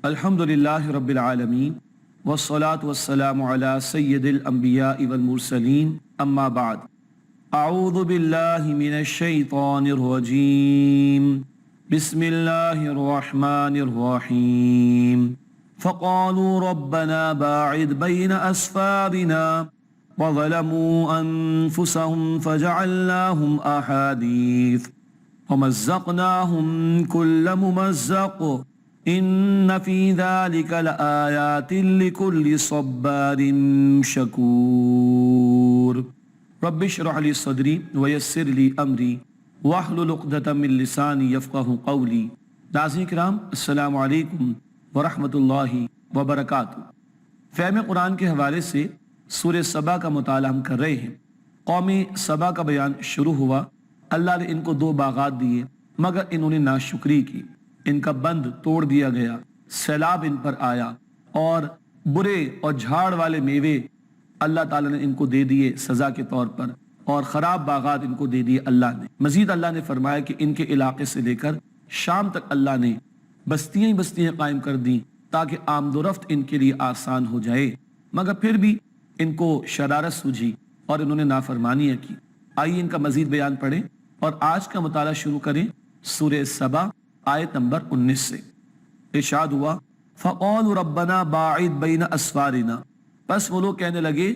الحمدللہ رب العالمین والصلاة والسلام علی سید الانبیاء والمرسلین اما بعد اعوذ باللہ من الشیطان الرجیم بسم اللہ الرحمن الرحیم فقالوا ربنا باعد بین اسفارنا وظلموا انفسهم فجعلناهم احادیث ومزقناهم كل ممزق ان فی ذلک لآیات لکل صبار شکور رب اشرح لی صدری ویسر لی امری واحلل عقدۃ من لسانی یفقہوا قولی۔ ناظرین کرام، السلام علیکم ورحمۃ اللہ وبرکاتہ۔ فہم قرآن کے حوالے سے سورہ سبا کا مطالعہ ہم کر رہے ہیں۔ قوم سبا کا بیان شروع ہوا۔ اللہ نے ان کو 2 باغات دیے مگر انہوں نے ناشکری کی، ان کا بند توڑ دیا گیا، سیلاب ان پر آیا اور برے اور جھاڑ والے میوے اللہ تعالیٰ نے ان کو دے دیے سزا کے طور پر، اور خراب باغات ان کو دے دیے اللہ نے۔ مزید اللہ نے فرمایا کہ ان کے علاقے سے لے کر شام تک اللہ نے بستیاں ہی بستیاں قائم کر دیں تاکہ آمد و رفت ان کے لیے آسان ہو جائے، مگر پھر بھی ان کو شرارت سوجھی اور انہوں نے نافرمانیاں کی۔ آئیے ان کا مزید بیان پڑھیں اور آج کا مطالعہ شروع کریں سورہ سبا آیت نمبر 19 سے۔ ارشاد ہوا فَقَالُوا رَبَّنَا بَاعِدْ بَيْنَ أَسْفَارِنَا، پس وہ لوگ کہنے لگے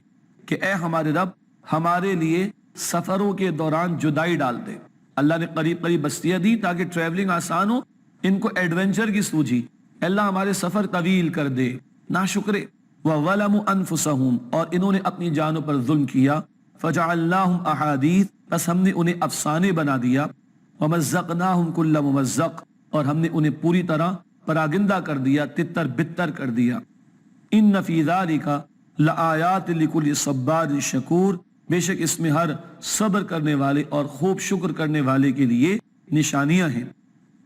کہ اے ہمارے رب، ہمارے لیے سفروں کے دوران جدائی ڈال دے۔ اللہ نے قریب قریب بستیاں دی تاکہ ٹریولنگ آسان ہو، ان کو ایڈونچر کی سوجھی، اللہ ہمارے سفر طویل کر دے، ناشکرے۔ وَظَلَمُوا أَنفُسَهُمْ، اور انہوں نے اپنی جانوں پر ظلم کیا، فَجَعَلْنَاهُمْ أَحَادِيث، بس ہم نے انہیں افسانے بنا دیا، وَمَزَّقْنَاهُمْ كُلَّ مُمَزَّقٍ، اور ہم نے انہیں پوری طرح پراگندہ کر دیا، تتر بتر کر دیا۔ ان فی ذالک لآیات لکل صبار شکور، بے شک اس میں ہر صبر کرنے والے اور خوب شکر کرنے والے کے لیے نشانیاں ہیں۔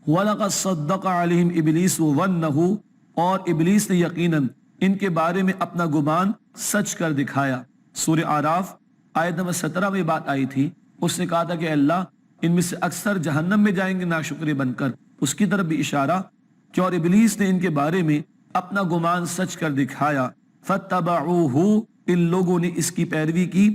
وَلَقَدْ صَدَّقَ عَلَيْهِمْ إِبْلِيسُ ظَنَّهُ، اور ابلیس نے یقیناً ان کے بارے میں اپنا گمان سچ کر دکھایا۔ سورہ اعراف آیت نمبر 17 میں بات آئی تھی، اس نے کہا تھا کہ اللہ ان میں سے اکثر جہنم میں جائیں گے ناشکرے بن کر، اس کی طرف بھی اشارہ کہ اور ابلیس نے ان کے بارے میں اپنا گمان سچ کر دکھایا۔ فَاتَّبَعُوهُ، ان لوگوں نے اس کی پیروی کی،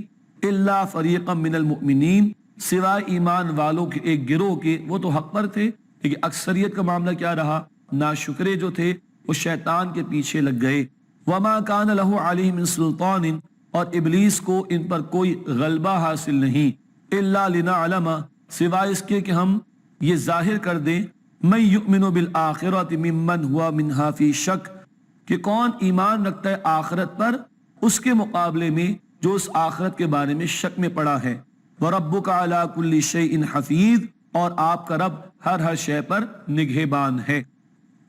إِلَّا فَرِيقًا مِّنَ الْمُؤْمِنِينَ، سوائے ایمان والوں کے ایک گروہ کے، وہ تو حق پر تھے لیکن اکثریت کا معاملہ کیا رہا، ناشکرے جو تھے وہ شیطان کے پیچھے لگ گئے۔ وَمَا كَانَ لَهُ عَلَيْهِمْ مِن سُلْطَانٍ، اور ابلیس کو ان پر کوئی غلبہ حاصل نہیں، إِلَّا لِنَعْلَمَ، سوائے اس کے کہ ہم یہ ظاہر کر دیں، مَن يُؤْمِنُ بِالْآخِرَةِ مِمَّنْ هُوَ مِنْهَا فِي شَكٍّ، کہ کون ایمان رکھتا ہے آخرت پر اس کے مقابلے میں جو اس آخرت کے بارے میں شک میں پڑا ہے۔ وَرَبُّكَ عَلَى كُلِّ شَيْءٍ حَفِيظٌ، اور آپ کا رب ہر شے پر نگہبان ہے۔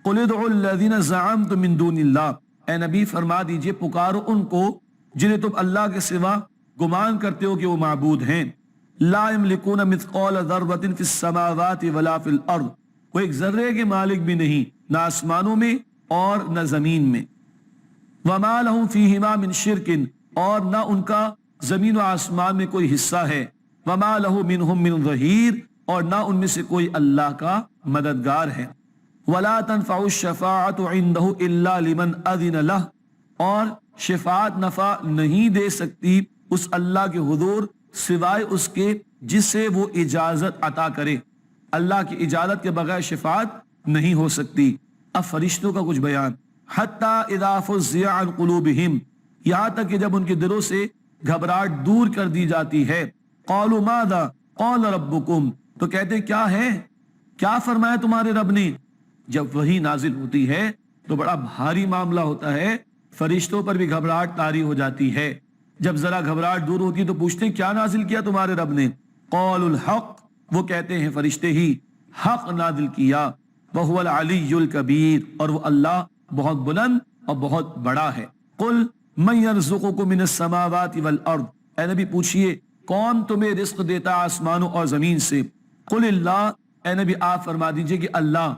قُلِ ادْعُوا الَّذِينَ زَعَمْتُم مِّن دُونِ اللَّهِ، اے نبی فرما دیجئے پکارو ان کو جنہیں تم اللہ کے سوا گمان کرتے ہو کہ وہ معبود ہیں۔ لا يملكون مثقال ذرة في السماوات ولا في الارض، وہ ایک ذرے کے مالک بھی نہیں، نہ آسمانوں میں اور نہ زمین میں۔ وما لهم فيهما من شرك، اور نہ ان کا زمین و آسمان میں کوئی حصہ ہے۔ وما له منهم من ظهير، اور نہ ان میں سے کوئی اللہ کا مددگار ہے۔ ولا تنفع الشفاعة عنده الا لمن اذن له، اور شفاعت نفع نہیں دے سکتی اس اللہ کے حضور سوائے اس کے جسے وہ اجازت عطا کرے، اللہ کی اجازت کے بغیر شفاعت نہیں ہو سکتی۔ اب فرشتوں کا کچھ بیان۔ حتی اذا فزع عن قلوبہم، یہاں تک کہ جب ان کے دلوں سے گھبراہٹ دور کر دی جاتی ہے، قالوا ماذا قال ربکم، تو کہتے کیا ہے، کیا فرمایا تمہارے رب نے۔ جب وحی نازل ہوتی ہے تو بڑا بھاری معاملہ ہوتا ہے، فرشتوں پر بھی گھبراہٹ طاری ہو جاتی ہے۔ جب ذرا گھبراہٹ دور ہوتی ہے تو پوچھتے ہیں کیا نازل کیا تمہارے رب نے، قول الحق، وہ کہتے ہیں فرشتے ہی حق نازل کیا، وہو العلی الکبیر، اور وہ اللہ بہت بلند اور بہت بڑا ہے۔ قل من یرزقکم من السماوات والارض، اے نبی پوچھئے کون تمہیں رزق دیتا آسمانوں اور زمین سے۔ قل اللہ، اے نبی آپ فرما دیجئے کہ اللہ۔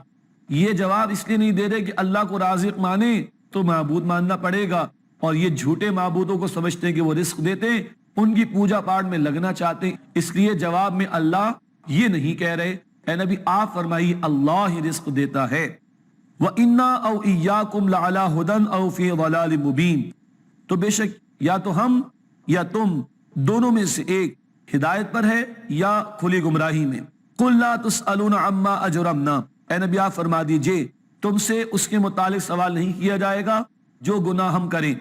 یہ جواب اس لیے نہیں دے رہے کہ اللہ کو رازق مانے تو معبود ماننا پڑے گا، اور یہ جھوٹے معبودوں کو سمجھتے ہیں کہ وہ رزق دیتے، ان کی پوجا پاٹ میں لگنا چاہتے ہیں، اس لیے جواب میں اللہ یہ نہیں کہہ رہے۔ اے نبی آپ فرمائیے اللہ ہی رزق دیتا ہے۔ وَإِنَّا أَوْ إِيَّاكُمْ لَعَلَىٰ هُدًى أَوْ فِي ضَلَالٍ مُبِينٍ، تو بے شک یا تو ہم یا تم دونوں میں سے ایک ہدایت پر ہے یا کھلی گمراہی میں۔ قُلْ لَا تُسْأَلُونَ عَمَّا أَجْرَمْنَا، اے نبی آپ فرما دیجئے تم سے اس کے متعلق سوال نہیں کیا جائے گا جو گناہ ہم کریں،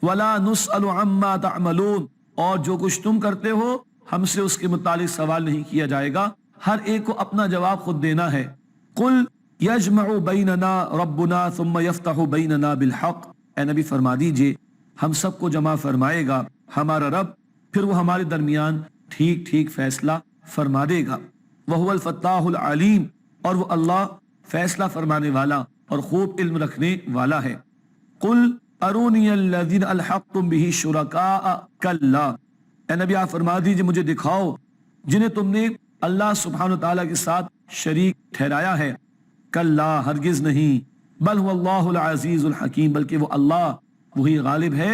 وَلَا نُسْأَلُ عَمَّا تَعْمَلُونَ، اور جو کچھ تم کرتے ہو ہم سے اس کے متعلق سوال نہیں کیا جائے گا، ہر ایک کو اپنا جواب خود دینا ہے۔ قُلْ يَجْمَعُ بَيْنَنَا رَبُّنَا ثُمَّ يَفْتَحُ بَيْنَنَا بِالْحَقِّ، اے نبی فرما دیجئے ہم سب کو جمع فرمائے گا ہمارا رب، پھر وہ ہمارے درمیان ٹھیک ٹھیک فیصلہ فرما دے گا۔ وَهُوَ الْفَتَّاحُ الْعَلِيمُ، اور وہ اللہ فیصلہ فرمانے والا اور خوب علم رکھنے والا ہے۔ قُلْ أَرُونِيَ الَّذِينَ أَلْحَقْتُمْ بِهِ شُرَكَاءَ كَلَّا، اے نبی آپ فرما دیجئے مجھے دکھاؤ جنہیں تم نے اللہ سبحانہ وتعالیٰ کے ساتھ شریک ٹھہرایا ہے، کلا ہرگز نہیں، بل هو اللہ العزیز الحکیم، بلکہ وہ اللہ وہی غالب ہے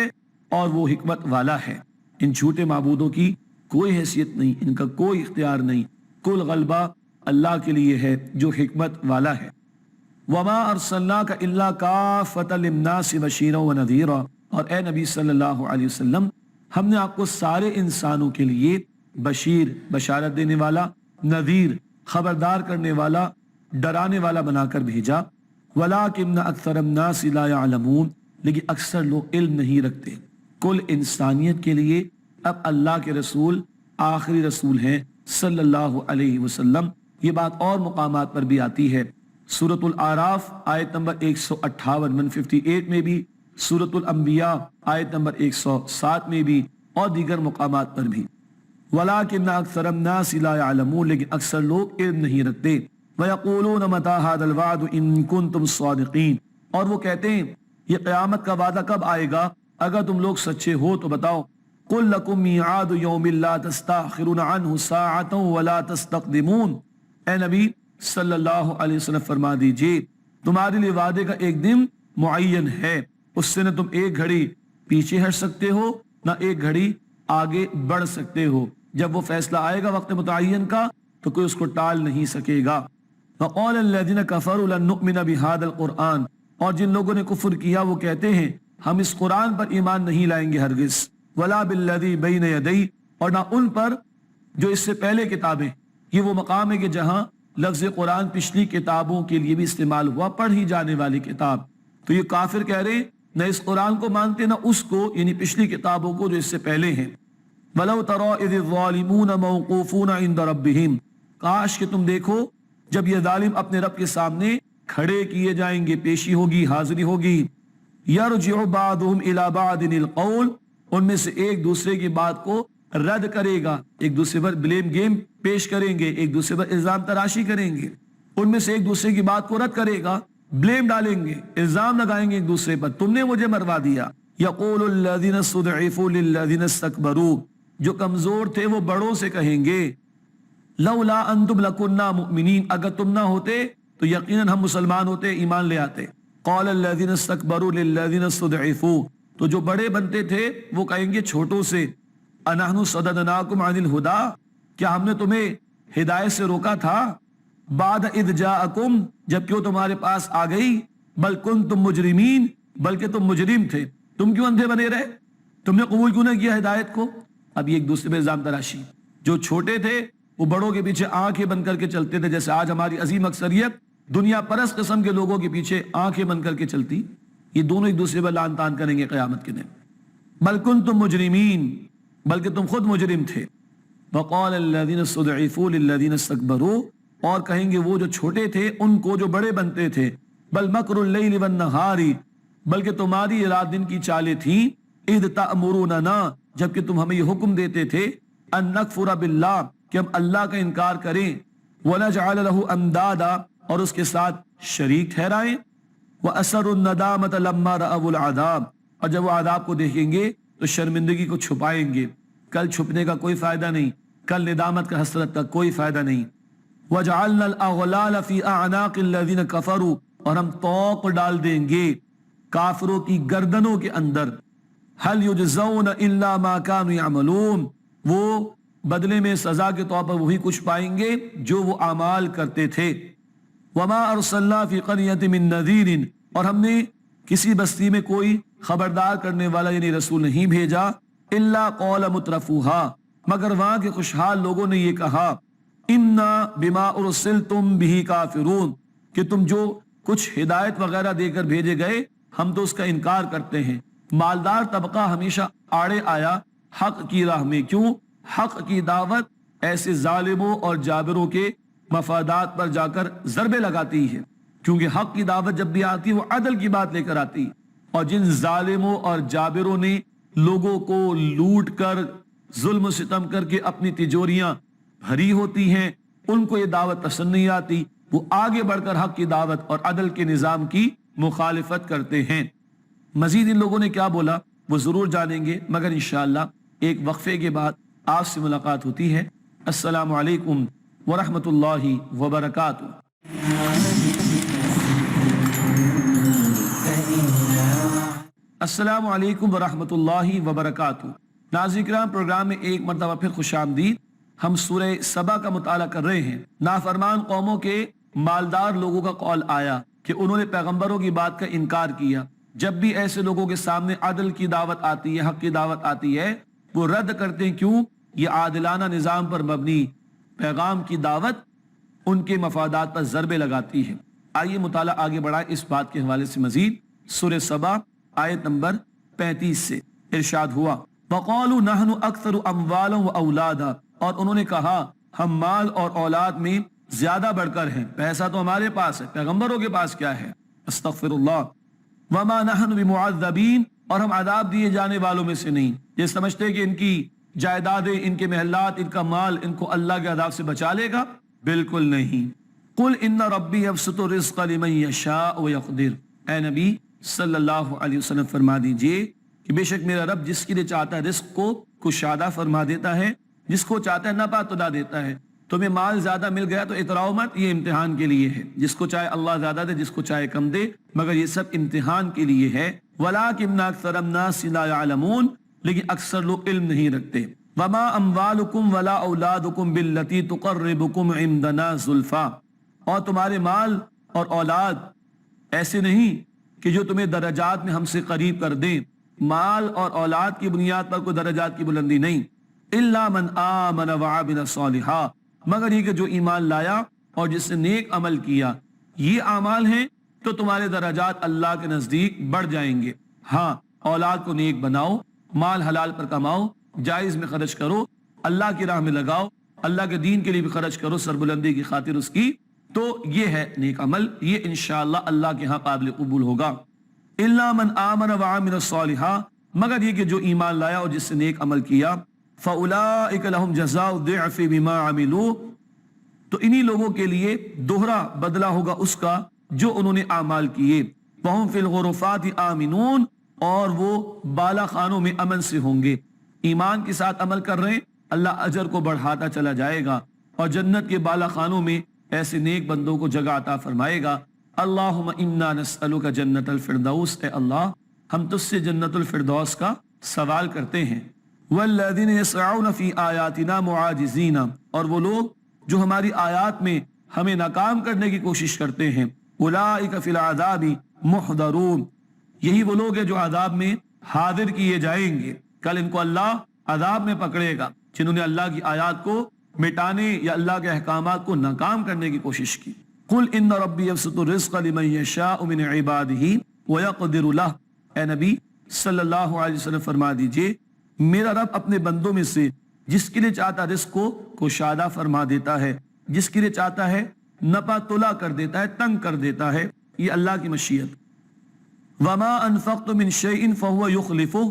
اور وہ حکمت والا ہے۔ ان جھوٹے معبودوں کی کوئی حیثیت نہیں، ان کا کوئی اختیار نہیں، کل غلبہ اللہ کے لیے ہے جو حکمت والا ہے۔ وما ارسلناک الا کافۃ للناس بشیرا ونذیرا، اور اے نبی صلی اللہ علیہ وسلم ہم نے آپ کو سارے انسانوں کے لیے بشیر بشارت دینے والا، نذیر خبردار کرنے والا، ڈرانے والا بنا کر بھیجا۔ ولکن اکثر الناس لا يعلمون، لیکن اکثر لوگ علم نہیں رکھتے۔ کل انسانیت کے لیے اب اللہ کے رسول آخری رسول ہیں صلی اللہ علیہ وسلم۔ یہ بات اور مقامات پر بھی آتی ہے، سورۃ الاعراف آیت نمبر 158 158 میں بھی، سورۃ الانبیاء آیت نمبر 107 میں بھی، اور دیگر مقامات پر بھی۔ وَلَٰكِنَّ أَكْثَرَ النَّاسِ لَا يَعْلَمُونَ، لیکن اکثر لوگ علم نہیں رکھتے۔ وَيَقُولُونَ مَتَىٰ هَٰذَا الْوَعْدُ إِن كُنتُمْ صَادِقِينَ، اور وہ کہتے ہیں یہ قیامت کا وعدہ کب آئے گا، اگر تم لوگ سچے ہو تو بتاؤ۔ قُل لَكُم مِيعَادُ يَوْمٍ لَا تَسْتَأْخِرُونَ عَنْهُ سَاعَةً وَلَا تَسْتَقْدِمُونَ، اے نبی صلی اللہ علیہ وسلم فرما دیجئے تمہارے لیے وعدے کا ایک دن معین ہے، اس سے نہ تم ایک گھڑی پیچھے ہٹ سکتے ہو نہ ایک گھڑی آگے بڑھ سکتے ہو۔ جب وہ فیصلہ آئے گا وقت متعین کا تو کوئی اس کو ٹال نہیں سکے گا۔ وَقَالَ الَّذِينَ كَفَرُوا لَن نُؤْمِنَ بِهَٰذَا الْقُرْآنِ، اور جن لوگوں نے کفر کیا وہ کہتے ہیں ہم اس قرآن پر ایمان نہیں لائیں گے ہرگز، وَلَا بِالَّذِي بَيْنَ يَدَيْهِ، اور نہ ان پر جو اس سے پہلے کتابیں۔ یہ وہ مقام ہے کہ جہاں لفظ قرآن پچھلی کتابوں کے لیے بھی استعمال ہوا، پڑھی جانے والی کتاب، تو یہ کافر کہہ رہے نہ اس قرآن کو مانتے نہ اس کو، یعنی پچھلی کتابوں کو جو اس سے پہلے ہیں۔ وَلَوْ تَرَىٰ إِذِ الظَّالِمُونَ مَوْقُوفُونَ عِندَ رَبِّهِمْ، کاش کہ تم دیکھو جب یہ ظالم اپنے رب کے سامنے کھڑے کیے جائیں گے، پیشی ہوگی، حاضری ہوگی۔ يَرْجِعُ بَعْضُهُمْ إِلَىٰ بَعْضٍ الْقَوْلَ، ان میں سے ایک دوسرے کی بات کو رد کرے گا، ایک دوسرے پر بلیم گیم پیش کریں گے، ایک دوسرے پر الزام تراشی کریں گے، ان میں سے ایک دوسرے کی بات کو رد کرے گا، بلیم ڈالیں گے، الزام لگائیں گے ایک دوسرے پر، تم نے مجھے مروا دیا۔ يَقُولُ الَّذِينَ اسْتُضْعِفُوا لِلَّذِينَ اسْتَكْبَرُوا، جو کمزور تھے وہ بڑوں سے کہیں گے لولا انتم لکنا مؤمنین، اگر تم نہ ہوتے تو یقیناً ہم مسلمان ہوتے، ایمان لے آتے۔ قال الذین استکبروا للذین استضعفوا، تو جو بڑے بنتے تھے وہ کہیں گے چھوٹوں سے انحن صددناکم عن الہدی، کیا ہم نے تمہیں ہدایت سے روکا تھا؟ بعد اذ جاءکم، جبکہ وہ تمہارے پاس آ گئی، بل کنتم مجرمین، بلکہ تم مجرم تھے، تم کیوں اندھے بنے رہے، تم نے قبول کیوں نہ کیا ہدایت کو؟ اب یہ ایک دوسرے پہ الزام تراشی، جو چھوٹے تھے وہ بڑوں کے پیچھے آنکھیں بند کر کے چلتے تھے، جیسے آج ہماری عظیم اکثریت دنیا پرست قسم کے لوگوں کے پیچھے آنکھیں بند کر کے چلتی، یہ دونوں ایک دوسرے پر لعن طعن کریں گے قیامت کے دن۔ بل کنتم مجرمین، بلکہ تم خود مجرم تھے۔ وقال الذین استضعفوا للذین استکبروا، اور کہیں گے وہ جو چھوٹے تھے ان کو جو بڑے بنتے تھے، بل مکر اللیل والنہار، بلکہ تمہاری رات دن کی چالیں تھیں، اذ تأمروننا، جبکہ تم ہمیں یہ حکم دیتے تھے، ان نکفر باللہ، کہ ہم اللہ کا انکار کریں، ونجعل له اندادا، اور اس کے ساتھ شریک ٹھہرائیں، واسروا الندامۃ لما رأوا العذاب، اور جب وہ عذاب کو دیکھیں گے تو شرمندگی کو چھپائیں گے، کل چھپنے کا کوئی فائدہ نہیں، کل ندامت کا حسرت کا کوئی فائدہ نہیں۔ وجعلنا الاغلال فی اعناق الذین کفروا، اور ہم طوق ڈال دیں گے کافروں کی گردنوں کے اندر، هل یجزون الا ما كانوا يعملون، وہ بدلے میں سزا کے طور پر وہی کچھ پائیں گے جو وہ اعمال کرتے تھے۔ وما ارسلنا فی قریۃ من نذیر، اور ہم نے کسی بستی میں کوئی خبردار کرنے والا یعنی رسول نہیں بھیجا، الا قول مترفوها، مگر وہاں کے خوشحال لوگوں نے یہ کہا، انا بما ارسلتم به کافرون، کہ تم جو کچھ ہدایت وغیرہ دے کر بھیجے گئے ہم تو اس کا انکار کرتے ہیں۔ مالدار طبقہ ہمیشہ آڑے آیا حق کی راہ میں، کیوں؟ حق کی دعوت ایسے ظالموں اور جابروں کے مفادات پر جا کر ضربے لگاتی ہے، کیونکہ حق کی دعوت جب بھی آتی وہ عدل کی بات لے کر آتی، اور جن ظالموں اور جابروں نے لوگوں کو لوٹ کر ظلم و ستم کر کے اپنی تجوریاں بھری ہوتی ہیں، ان کو یہ دعوت پسند نہیں آتی، وہ آگے بڑھ کر حق کی دعوت اور عدل کے نظام کی مخالفت کرتے ہیں۔ مزید ان لوگوں نے کیا بولا وہ ضرور جانیں گے، مگر انشاءاللہ ایک وقفے کے بعد آپ سے ملاقات ہوتی ہے۔ السلام علیکم ورحمۃ اللہ وبرکاتہ۔ السلام علیکم ورحمۃ اللہ وبرکاتہ۔ ناظرین کرام، پروگرام میں ایک مرتبہ پھر خوش آمدید۔ ہم سورہ سبا کا مطالعہ کر رہے ہیں۔ نافرمان قوموں کے مالدار لوگوں کا قول آیا کہ انہوں نے پیغمبروں کی بات کا انکار کیا۔ جب بھی ایسے لوگوں کے سامنے عدل کی دعوت آتی ہے، حق کی دعوت آتی ہے، وہ رد کرتے ہیں۔ کیوں؟ یہ عادلانہ نظام پر مبنی پیغام کی دعوت ان کے مفادات پر ضربے لگاتی ہے۔ آئیے مطالعہ آگے بڑھائیں اس بات کے حوالے سے مزید۔ سورہ سبا آیت نمبر 35 سے ارشاد ہوا، وَقَالُوا نَحْنُ أَكْثَرُ أَمْوَالًا وَأَوْلَادًا، اور انہوں نے کہا ہم مال اور اولاد میں زیادہ بڑھ کر ہیں، پیسہ تو ہمارے پاس ہے، پیغمبروں کے پاس کیا ہے؟ استغفر اللہ۔ وَمَا نَحْنُ بِمُعَذَّبِينَ، اور ہم عذاب دیے جانے والوں میں سے نہیں۔ یہ سمجھتے کہ ان کی جائیدادیں، ان کے محلات، ان کا مال ان کو اللہ کے عذاب سے بچا لے گا؟ بالکل نہیں۔ قُلْ إِنَّ رَبِّي يَبْسُطُ الرِّزْقَ لِمَن يَشَاءُ وَيَقْدِرُ، اے نبی صلی اللہ علیہ وسلم فرما دیجئے کہ بے شک میرا رب جس کے لیے چاہتا ہے رزق کو کشادہ فرما دیتا ہے، جس کو چاہتا ہے نپا تلا دیتا ہے۔ تمہیں مال زیادہ مل گیا تو اتراؤ مت، یہ امتحان کے لیے ہے۔ جس کو چاہے اللہ زیادہ دے، جس کو چاہے کم دے، مگر یہ سب امتحان کے لیے ہے۔ وَلَٰكِنَّ أَكْثَرَ النَّاسِ لَا يَعْلَمُونَ، لیکن اکثر لوگ علم نہیں رکھتے۔ وَمَا أَمْوَالُكُمْ وَلَا أَوْلَادُكُمْ بِالَّتِي تُقَرِّبُكُمْ عِندَنَا زُلْفَىٰ، اور تمہارے مال اور اولاد ایسے نہیں کہ جو تمہیں درجات میں ہم سے قریب کر دیں۔ مال اور اولاد کی بنیاد پر کوئی درجات کی بلندی نہیں۔ إِلَّا مَنْ آمَنَ وَعَمِلَ صَالِحًا، مگر یہ کہ جو ایمان لایا اور جس نے نیک عمل کیا، یہ اعمال ہیں تو تمہارے درجات اللہ کے نزدیک بڑھ جائیں گے۔ ہاں، اولاد کو نیک بناؤ، مال حلال پر کماؤ، جائز میں خرچ کرو، اللہ کی راہ میں لگاؤ، اللہ کے دین کے لیے بھی خرچ کرو سربلندی کی خاطر اس کی، تو یہ ہے نیک عمل، یہ انشاءاللہ اللہ کے ہاں قابل قبول ہوگا۔ إِلَّا مَنْ آمَنَ وَعَمِلَ صَالِحًا، مگر یہ کہ جو ایمان لایا اور جس نے نیک عمل کیا، فَأُولَٰئِكَ لَهُمْ جَزَاءُ الضِّعْفِ بِمَا عَمِلُوا، تو انہی لوگوں کے لیے دوہرا بدلہ ہوگا اس کا جو انہوں نے اعمال کیے۔ وَهُمْ فِي الْغُرُفَاتِ آمِنُونَ، اور وہ بالا خانوں میں امن سے ہوں گے۔ ایمان کے ساتھ عمل کر رہے ہیں، اللہ اجر کو بڑھاتا چلا جائے گا، اور جنت کے بالا خانوں میں ایسے نیک بندوں کو جگہ عطا فرمائے گا۔ اللہم انا نسألک جنت الفردوس، اے اللہ ہم تجھ سے جنت الفردوس کا سوال کرتے ہیں۔ والذین یسعون فی آیاتنا معاجزین، اور وہ لوگ جو ہماری آیات میں ہمیں ناکام کرنے کی کوشش کرتے ہیں۔ اولئک فی العذاب محضرون، یہی وہ لوگ ہیں جو عذاب میں حاضر کیے جائیں گے۔ کل ان کو اللہ عذاب میں پکڑے گا جنہوں نے اللہ کی آیات کو مٹانے یا اللہ کے احکامات کو ناکام کرنے کی کوشش کی۔ قل ان ربی یبسط الرزق لمن یشاء من عبادہ ویقدر لہ، اے نبی صلی اللہ علیہ وسلم فرما دیجئے میرا رب اپنے بندوں میں سے جس کے لیے چاہتا رزق کو کشادہ فرما دیتا ہے، جس کے لیے چاہتا ہے نپا تلا کر دیتا ہے، تنگ کر دیتا ہے، یہ اللہ کی مشیت۔ وما انفقتم من شیء فهو یخلفہ،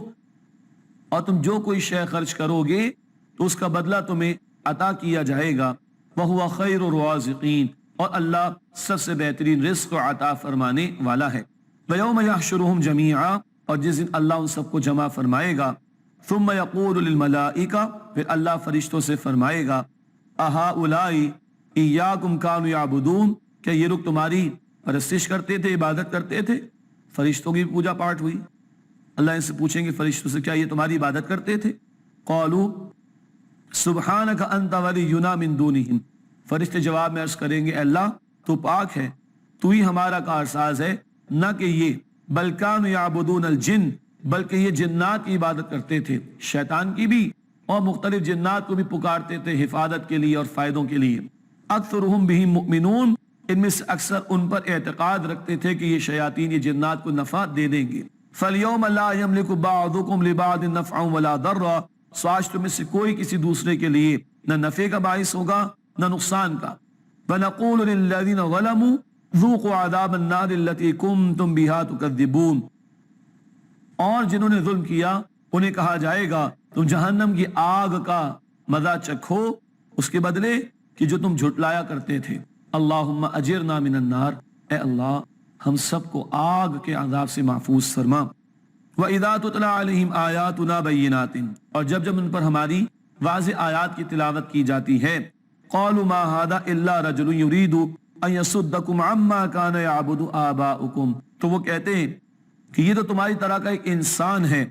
اور تم جو کوئی شے خرچ کرو گے تو اس کا بدلہ تمہیں عطا کیا جائے گا۔ وَهُوَ خَيْرُ الرَّازِقِينَ، اور اللہ سب سے بہترین رزق عطا فرمانے والا ہے۔ وَيَوْمَ يَحْشُرُهُمْ جَمِيعًا، اور جس دن اللہ ان سب کو جمع فرمائے گا۔ ثُمَّ يَقُولُ لِلْمَلَائِكَةِ، پھر اللہ فرشتوں سے فرمائے گا، أَهَؤُلَاءِ إِيَّاكُمْ كَانُوا يَعْبُدُونَ، کہ یہ لوگ تمہاری پرستش کرتے تھے، عبادت کرتے تھے؟ فرشتوں کی پوجا پاٹ ہوئی۔ اللہ ان سے پوچھیں گے فرشتوں سے، کیا یہ تمہاری عبادت کرتے تھے؟ قالوا سبحانک انت ولینا من دونہم، فرشتے جواب میں عرض کریں گے، اے اللہ تو پاک ہے، تو ہی ہمارا کارساز ہے، نہ کہ یہ بل کانوا یعبدون الجن، بلکہ یہ جنات کی عبادت کرتے تھے، شیطان کی بھی اور مختلف جنات کو بھی پکارتے تھے حفاظت کے لیے اور فائدوں کے لیے۔ اکثرہم بہم مؤمنون، ان میں سے اکثر ان پر اعتقاد رکھتے تھے کہ یہ شیاطین یہ جنات کو نفع دے دیں گے۔ فَالْيَوْمَ لَا يَمْلِكُ بَعْضُكُمْ لِبَعْضٍ نَفْعًا وَلَا ضَرًّا، سو آج تم میں سے کوئی کسی دوسرے کے لیے نہ نفع کا باعث ہوگا نہ نقصان کا۔ وَنَقُولُ لِلَّذِينَ ظَلَمُوا ذُوقُوا عَذَابَ النَّارِ الَّتِي كُنتُمْ بِهَا تُكَذِّبُونَ، اور جنہوں نے ظلم کیا انہیں کہا جائے گا تم جہنم کی آگ کا مزہ چکھو اس کے بدلے کہ جو تم جھٹلایا کرتے تھے۔ اللہم اجرنا من النار، اے اللہ ہم سب کو آگ کے عذاب سے محفوظ فرما۔ وَإِذَا تُتْلَى عَلَيْهِمْ آيَاتُنَا بَيِّنَاتٍ، اور جب جب ان پر ہماری واضح آیات کی تلاوت کی جاتی ہے، قَالُوا مَا هَذَا إِلَّا رَجُلٌ يُرِيدُ أَن يَصُدَّكُمْ عَمَّا كَانَ يَعْبُدُ آبَاؤُكُمْ، تو وہ کہتے ہیں کہ یہ تو تمہاری طرح کا ایک انسان ہے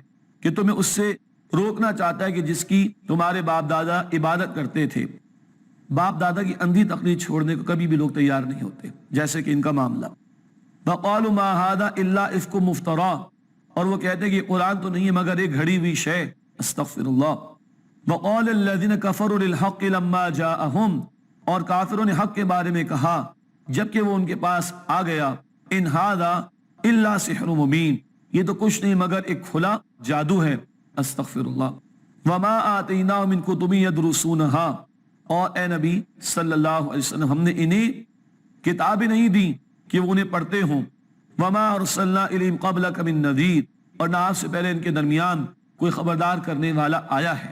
کہ تمہیں اس سے روکنا چاہتا ہے کہ جس کی تمہارے باپ دادا عبادت کرتے تھے۔ باپ دادا کی اندھی تقلید چھوڑنے کو کبھی بھی لوگ تیار نہیں ہوتے، جیسے کہ ان کا معاملہ۔ وَقَالُوا مَا هَذَا إِلَّا إِفْكٌ مُفْتَرًى، اور وہ کہتے ہیں کہ قرآن تو نہیں ہے مگر ایک گھڑی ہوئی شے، استغفر اللہ۔ وَقَالَ الَّذِينَ كَفَرُوا لِلْحَقِّ لَمَّا جَاءَهُمْ، اور کافروں نے حق کے بارے میں کہا جبکہ وہ ان کے پاس آ گیا، إِنْ هَذَا إِلَّا سِحْرٌ مُبِينٌ، یہ تو کچھ نہیں مگر ایک کھلا جادو ہے، استغفر اللہ۔ وَمَا آتَيْنَاهُم مِّن كُتُبٍ يَدْرُسُونَهَا، اور اے نبی صلی اللہ علیہ وسلم ہم نے انہیں کتابیں نہیں دی کہ وہ انہیں پڑھتے ہوں۔ وَمَا أَرْسَلْنَا إِلَيْهِمْ قَبْلَكَ مِن نَذِيرٍ، اور نہ آپ سے پہلے ان کے درمیان کوئی خبردار کرنے والا آیا ہے۔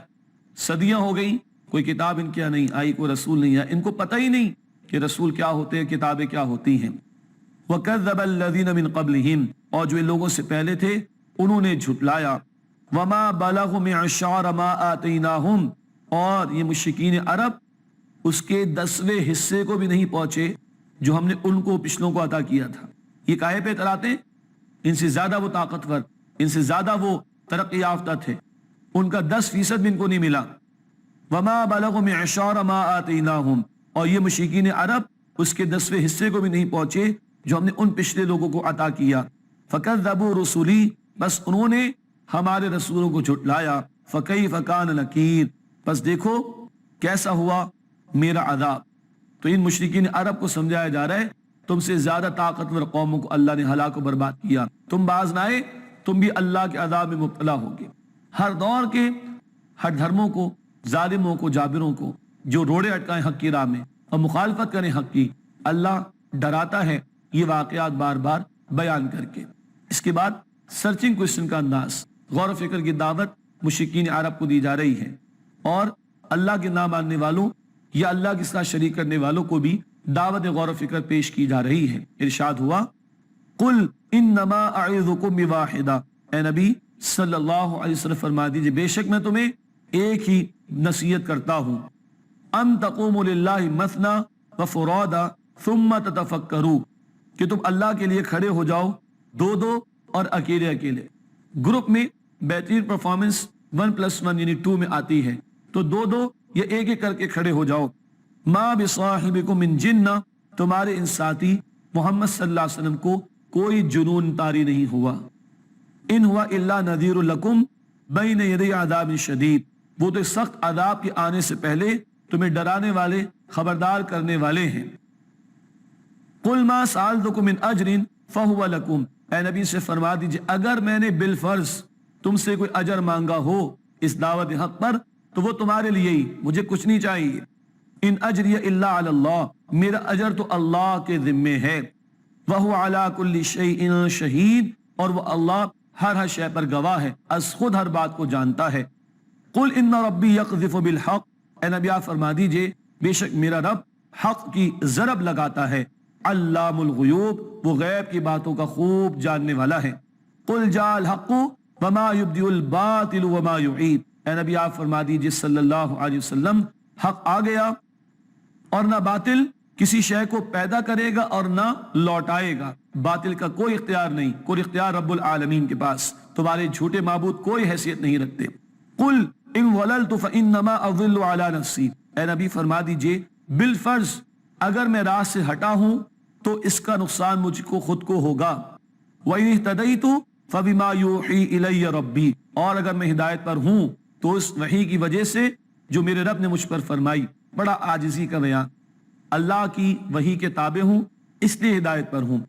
صدیاں ہو گئی کوئی کتاب ان کے یہاں نہیں آئی، کوئی رسول نہیں آیا، ان کو پتہ ہی نہیں کہ رسول کیا ہوتے ہیں، کتابیں کیا ہوتی ہیں۔ وَكَذَّبَ الَّذِينَ مِن قَبْلِهِمْ، اور جو ان لوگوں سے پہلے تھے انہوں نے جھٹلایا۔ وَمَا بَلَغُوا مِعْشَارَ مَا آتَيْنَاهُمْ، اور یہ مشرکین عرب اس کے 10ویں حصے کو بھی نہیں پہنچے جو ہم نے ان کو پچھلوں کو عطا کیا تھا۔ یہ کاہے پہ اتراتے ہیں؟ ان سے زیادہ وہ طاقتور، ان سے زیادہ وہ ترقی یافتہ تھے، ان کا 10% بھی ان کو نہیں ملا۔ وَمَا بَلَغُوا مِعْشَارَ مَا آتَيْنَاهُمْ، اور یہ مشرکین عرب اس کے 10ویں حصے کو بھی نہیں پہنچے جو ہم نے ان پچھلے لوگوں کو عطا کیا۔ فَكَذَّبُوا رُسُلِي، بس انہوں نے ہمارے رسولوں کو جھٹلایا۔ فَكَيْفَ كَانَ نَكِيرٌ، بس دیکھو کیسا ہوا میرا عذاب۔ تو ان مشرکین عرب کو سمجھایا جا رہا ہے تم سے زیادہ طاقتور قوموں کو اللہ نے ہلاک و برباد کیا، تم باز نہ آئے تم بھی اللہ کے عذاب میں مبتلا ہوگے۔ ہر دور کے ہر دھرموں کو، ظالموں کو، جابروں کو جو روڑے اٹکائیں حق کی راہ میں اور مخالفت کریں حق کی، اللہ ڈراتا ہے یہ واقعات بار بار بیان کر کے۔ اس کے بعد سرچنگ کوشچن کا انداز، غور و فکر کی دعوت مشرکین عرب کو دی جا رہی ہے، اور اللہ کے نہ ماننے والوں یا اللہ کے ساتھ شریک کرنے والوں کو بھی دعوت غور و فکر پیش کی جا رہی ہے۔ ارشاد ہوا قُلْ إِنَّمَا أَعِظُكُمْ بِوَاحِدَةٍ، اے نبی صلی اللہ علیہ وسلم فرما دیجئے بے شک میں تمہیں ایک ہی نصیحت کرتا ہوں، أَن تَقُومُوا لِلَّهِ مَثْنَىٰ وَفُرَادَىٰ ثُمَّ تَتَفَكَّرُوا، کہ تم اللہ کے لیے کھڑے ہو جاؤ دو دو اور اکیلے اکیلے۔ گروپ میں بہترین پرفارمنس 1+1 یعنی 2 میں آتی ہے، تو دو دو یا ایک ایک کر کے کھڑے ہو جاؤ۔ ما بصاحبکم من جنہ، تمہارے ان ساتھی محمد صلی اللہ علیہ وسلم کو کوئی جنون طاری نہیں ہوا۔ ان ہوا الا نذیر لکم بین یدی عذاب شدید، وہ تو سخت عذاب کے آنے سے پہلے تمہیں ڈرانے والے، خبردار کرنے والے ہیں۔ قل ما سألتکم من اجر فہو لکم، اے نبی سے فرما دیجئے اگر میں نے بالفرض تم سے کوئی اجر مانگا ہو اس دعوت حق پر تو وہ تمہارے لیے ہی، مجھے کچھ نہیں چاہیے۔ ان اجری الا علی اللہ، میرا اجر تو اللہ کے ذمے ہے۔ وہو علی کل شیء شہید، اور وہ اللہ ہر شے پر گواہ ہے، از خود ہر بات کو جانتا ہے۔ قل ان ربی یقذف بالحق، اے نبی آپ فرما دیجئے بے شک میرا رب حق کی ضرب لگاتا ہے۔ علام الغیوب، وہ غیب کی باتوں کا خوب جاننے والا ہے۔ قل جاء الحق وما یبدئ الباطل وما یعید، اے نبی آپ فرما دیجئے صلی اللہ علیہ وسلم حق آ گیا اور نہ باطل کسی شے کو پیدا کرے گا اور نہ لوٹائے گا۔ باطل کا کوئی اختیار نہیں، کوئی اختیار رب العالمین کے پاس، تمہارے جھوٹے معبود کوئی حیثیت نہیں رکھتے۔ قل ان ضللت فانما اضل علی نفسی، اے نبی فرما دیجئے بالفرض اگر میں راہ سے ہٹا ہوں تو اس کا نقصان مجھ کو خود کو ہوگا. وَإِنِ اهْتَدَيْتُ فَبِمَا يُوحِي إِلَيَّ رَبِّي، اور اگر میں ہدایت پر ہوں تو اس وحی کی وجہ سے جو میرے رب نے مجھ پر فرمائی. بڑا عاجزی کا بیان. اللہ کی وحی کے تابع ہوں اس لیے ہدایت پر ہوں.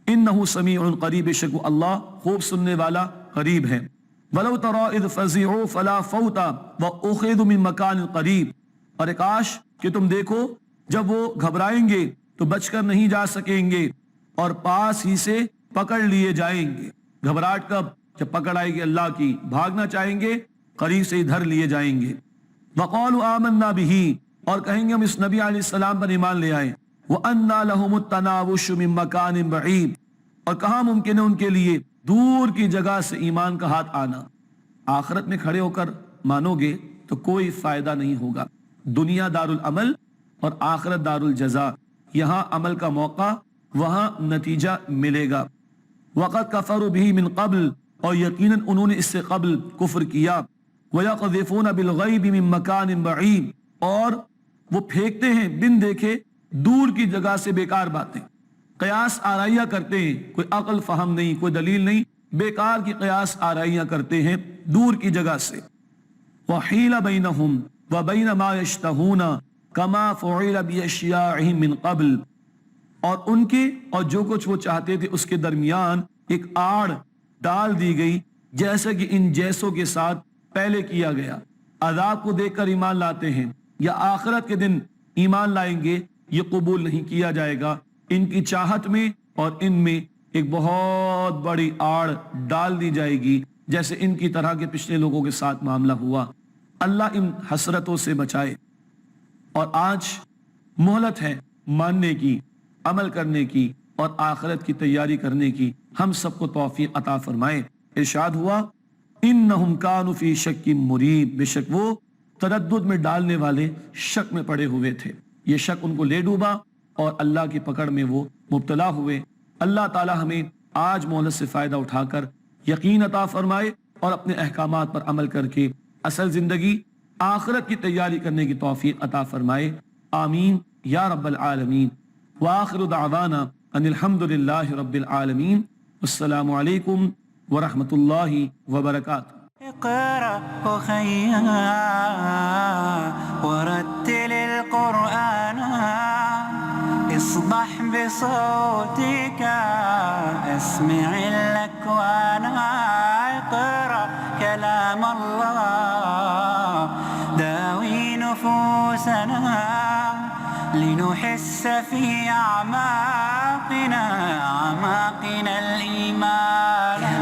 انہ سمیع قریب، بے شک وہ اللہ خوب سننے والا قریب ہے. وَلَوْ تَرَىٰ إِذْ فَزِعُوا فَلَا فَوْتَ وَأُخِذُوا مِن مَّكَانٍ قَرِيبٍ، اور کاش کہ تم دیکھو جب وہ گھبرائیں گے تو بچ کر نہیں جا سکیں گے اور پاس ہی سے پکڑ لیے جائیں گے. گھبراہٹ کب؟ جب پکڑ آئے گی اللہ کی. بھاگنا چاہیں گے قریب سے ادھر لیے جائیں گے. وَقَالُوا آمَنَّا بِهِ، اور کہیں گے ہم اس نبی علیہ السلام پر ایمان لے آئے. وَأَنَّا لَهُمُ التَّنَاوُشُ مِن مَّكَانٍ بَعِيدٍ، اور کہاں ممکن ہے ان کے لیے دور کی جگہ سے ایمان کا ہاتھ آنا. آخرت میں کھڑے ہو کر مانو گے تو کوئی فائدہ نہیں ہوگا. دنیا دار العمل اور آخرت دار الجزا. یہاں عمل کا موقع، وہاں نتیجہ ملے گا. وَقَدْ كَفَرُوا بِهِ مِن قَبْلِ، اور یقیناً انہوں نے اس سے قبل کفر کیا. وَيَقْذِفُونَ بِالْغَيْبِ مِن مَّكَانٍ بَعِيدٍ، اور وہ پھینکتے ہیں بن دیکھے دور کی جگہ سے بیکار باتیں. قیاس آرائیاں کرتے ہیں، کوئی عقل فہم نہیں، کوئی دلیل نہیں، بیکار کی قیاس آرائیاں کرتے ہیں دور کی جگہ سے. وَحِيلَ بَيْنَهُمْ وَبَيْنَ مَا يَشْتَهُونَ كَمَا فُعِلَ بِأَشْيَاعِهِم مِّن قَبْلِ، اور ان کے اور جو کچھ وہ چاہتے تھے اس کے درمیان ایک آڑ ڈال دی گئی جیسا کہ ان جیسوں کے ساتھ پہلے کیا گیا. عذاب کو دیکھ کر ایمان لاتے ہیں یا آخرت کے دن ایمان لائیں گے، یہ قبول نہیں کیا جائے گا. ان کی چاہت میں اور ان میں ایک بہت بڑی آڑ ڈال دی جائے گی جیسے ان کی طرح کے پچھلے لوگوں کے ساتھ معاملہ ہوا. اللہ ان حسرتوں سے بچائے. اور آج مہلت ہے ماننے کی، عمل کرنے کی اور آخرت کی تیاری کرنے کی. ہم سب کو توفیق عطا فرمائے. ارشاد ہوا انہم کانوا فی شک مریب، بے شک وہ تردد میں ڈالنے والے شک میں پڑے ہوئے تھے. یہ شک ان کو لے ڈوبا اور اللہ کی پکڑ میں وہ مبتلا ہوئے. اللہ تعالی ہمیں آج مہلت سے فائدہ اٹھا کر یقین عطا فرمائے اور اپنے احکامات پر عمل کر کے اصل زندگی آخرت کی تیاری کرنے کی توفیق عطا فرمائے. آمین یا رب العالمین. وآخر دعوانا ان الحمد للہ رب العالمین. السلام علیکم ورحمۃ اللہ وبرکاتہ. اقرأ أخيا ورتل القرآن اصبح بصوتك اسمع الأكوان. اقرأ كلام الله داوي نفوسنا لنحس في أعماقنا الإيمان.